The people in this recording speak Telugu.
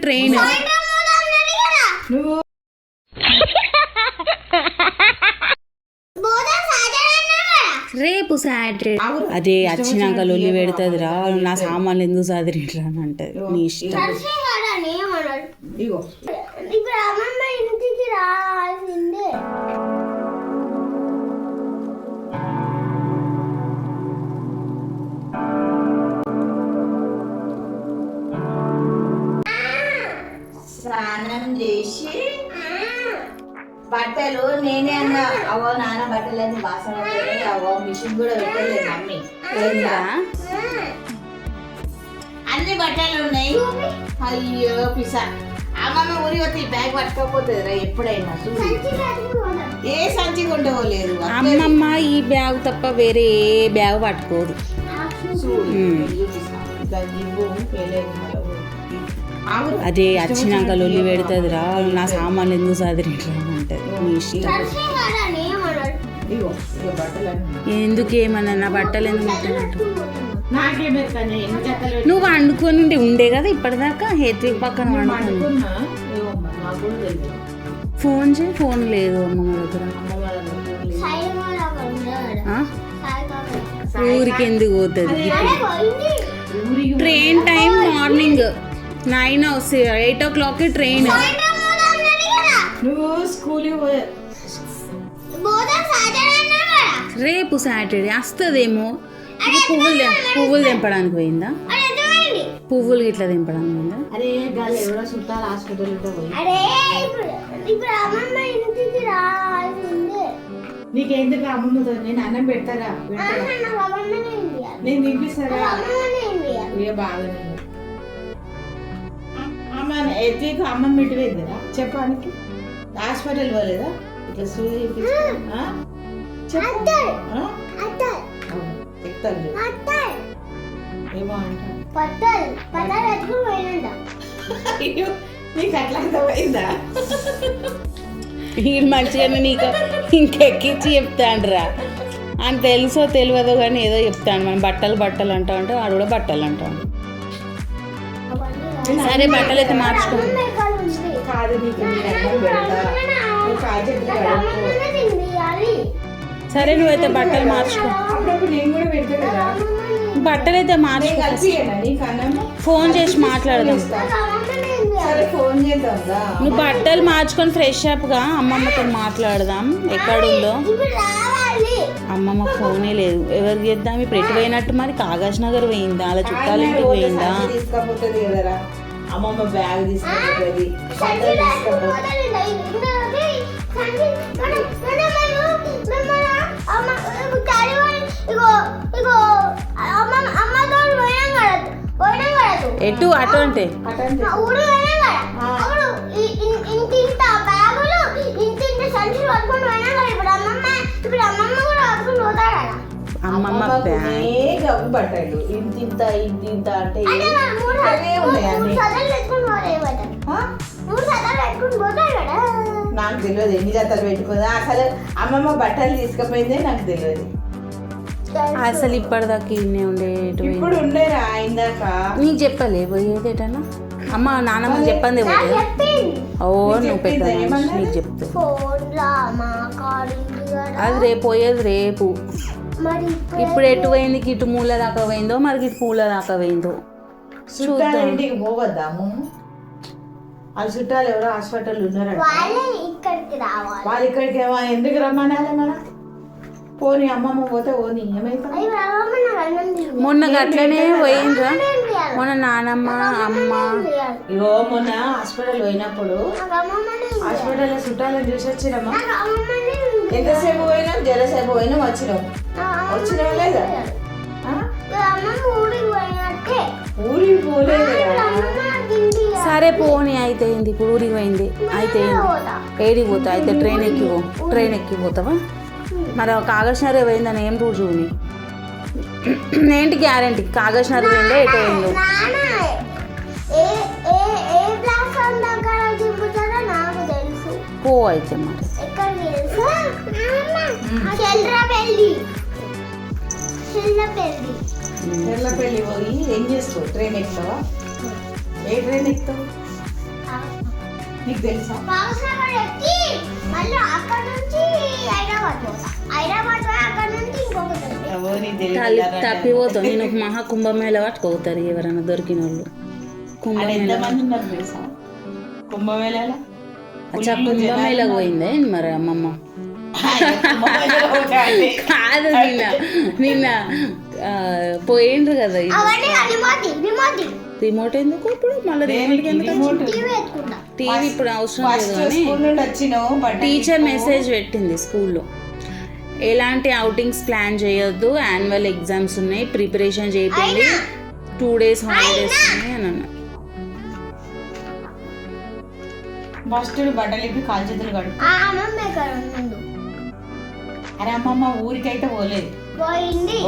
ట్రైన్ రేపు సాటర్డే అదే వచ్చినాక లొల్లి పెడుతుందిరా నా సామాన్లు ఎందుకు చదిరిట్రా అని అంటది నీ ఇష్టం. స్నానం చేసి బట్టలు నేనే అన్నా అవో నాన్న బట్టలన్నీ బాసన అవో మిషన్ కూడా పెట్టలేదు మమ్మీ. అన్ని బట్టలు ఉన్నాయి. అయ్యో పిసా అమ్మమ్మ ఊరి వచ్చి బ్యాగ్ పట్టుకోపోతుంది రా ఎప్పుడైనా ఏ సంచి కొండవలేదు. అమ్మమ్మ ఈ బ్యాగ్ తప్ప వేరే ఏ బ్యాగ్ పట్టుకోదు. అదే వచ్చినాక లొల్లి పెడుతుందిరా నా సామాన్లు ఎందుకు చదిరిట్రా అని అంటది నీ ఇష్టం. ఎందుకు ఏమన్నా నా బట్టలు ఎందుకు ముట్టనట్టు నువ్వు వండుకొని ఉండే కదా ఇప్పటిదాకా హేత్విక్ పక్కన వండుకొని. ఫోన్ చేయి. ఫోన్ లేదు అమ్మమ్మ దగ్గర. ఊరికి ఎందుకు పోతుంది? Train time morning 8 o'clock train. రేపు సాటర్డే వస్తుందేమో. పువ్వులు తెంపడానికి పోయిందా? పువ్వులు ఇట్లా తెంపడానికి పోయిందా? నీకెందుకు అమ్మతో నేను అన్నం పెడతారా? నేను తినిపిస్తారా? బాగా అమ్మ ఎత్తికు అమ్మమ్మ ఇటు పోయిందిరా చెప్పడానికి. హాస్పిటల్ పోలేదా? ఇట్లా సూది ఏమో నీకు అట్లా పోయిందా? వీళ్ళు మంచిగానే నీకు ఇంకెక్కించి చెప్తాండ్రా అని తెలుసో తెలియదో కానీ ఏదో చెప్తాను. మనం బట్టలు అంటా అంటే వాడు కూడా బట్టలు అంటాడు. సరే బట్టలు అయితే మార్చుకోండి. సరే నువ్వైతే బట్టలు మార్చుకో. బట్టలు అయితే మార్చుకో. ఫోన్ చేసి మాట్లాడదాం. నువ్వు బట్టలు మార్చుకొని ఫ్రెష్ అప్గా అమ్మమ్మతో మాట్లాడదాం. ఎక్కడుందో అమ్మమ్మ ఫోనే లేదు. ఎవరికి చేద్దాం? ఇప్పుడు ఎటు పోయినట్టు మరి? కాగజ్ నగర్ పోయిందా? అలా చుట్టాలు ఇంటికి పోయిందా? అమ్మమ్మ బ్యాగ్ తీసుకుంటుంది. ఎటు అటు అంటే అమ్మమ్మ బట్టలు ఇంత అంటే నాకు తెలియదు ఎన్ని జతలు పెట్టుకుందా. అసలు అమ్మమ్మ బట్టలు తీసుకుపోయిందే నాకు తెలియదు. అసలు ఇప్పటిదాకా ఇన్నే ఉండే. ఇప్పుడు ఉండేరా ఇందాక నీకు చెప్పలే పోయేది ఎటన్నా? అమ్మ నాన్నమ్మ చెప్పింది పోయేది. ఓ నువ్వు పెద్ద నీకు చెప్తా. అది రేపు పోయేది రేపు. ఇప్పుడు ఎటు పోయింది? ఇటు మూల దాకా పోయిందో మరి ఇటు పూల దాకా పోయిందో చూద్దాం. ఇంటికి పోవద్దాము. వాళ్ళు చుట్టాలు ఎవరో హాస్పిటల్ ఉన్నారా? వాళ్ళు ఇక్కడికి ఎందుకు రమ్మనాలి? మన పోనీ అమ్మమ్మ పోతే పోనీ ఏమైతే. మొన్న అట్లనే పోయిండ్రా మొన్న నానమ్మ అమ్మ. ఇగో మొన్న హాస్పిటల్ పోయినప్పుడు హాస్పిటల్లో చుట్టాలను చూసి వచ్చినామా? ఎంతసేపు పోయినాం? జరసేపు పోయినాం వచ్చినాం లేదా? ఊరికి పోలేదు. సరే పోనీ అయితే ఇప్పుడు ఊరికి పోయింది అయితే ఏడికి పోతా? అయితే ట్రైన్ ఎక్కిపోతావా? మరి కాగజ్ నగర్ పోయిందని ఏం రూజు? ఏంటి గ్యారంటీ? కాగజ్ నగర్ పోయిందో ఎటు పోయిందో? పో అయితే మరి. చెర్లపల్లి పోయి ఏం చేసుకో? ట్రైన్ ఎక్కుతావా? ఏ ట్రైన్ ఎక్కుతావు? నీకు తెలుసా? బాక్స్నగర్ ఎక్కి మళ్ళీ అక్కడ నుంచి హైదరాబాద్ పోతా. హైదరాబాద్ పోయి అక్కడ నుంచి ఇంకొకటి ఉంది. ఎవరు నీకు తెలియదు. తప్పిపోతాం. నేను ఒక మహా కుంభమేళ పట్టుకోతారు ఎవరైనా దొరికిన వాళ్ళు. ఆడ కుంభమేళ ఎంతమంది ఉన్నారు తెలుసా కుంభమేళలో? అచ్చా కుంభమేళకు పోయిందే మరి అమ్మమ్మ. కుంభమేళలో ఒకటి. కాదు నిన్న పోయిండ్రు కదా. అవన్నీ రిమోట్ రిమోట్ ఎందుకు ఇప్పుడు మళ్ళీ రిమోట్ ఎందుకు? రిమోట్ టీవీ పెట్టుకుంటా. టీవీ ఇప్పుడు అవసరం లేదు ఫస్ట్ కానీ స్కూల్ నుండి వచ్చినావు బట్ టీచర్ మెసేజ్ పెట్టింది స్కూల్లో, ఎలాంటి అవుటింగ్స్ ప్లాన్ చేయొద్దు, యాన్యువల్ ఎగ్జామ్స్ ఉన్నాయి, ప్రిపరేషన్ చేయండి, 2 days హాలిడేస్ ఉన్నాయి అని అన్నా. ఫస్ట్ బట్టలు ఇప్పి కాలు చేతులు కడు. అమ్మమ్మ ఎక్కడ ముందు అరే అమ్మమ్మ ఊరికైతే పోలేదు. పోయింది.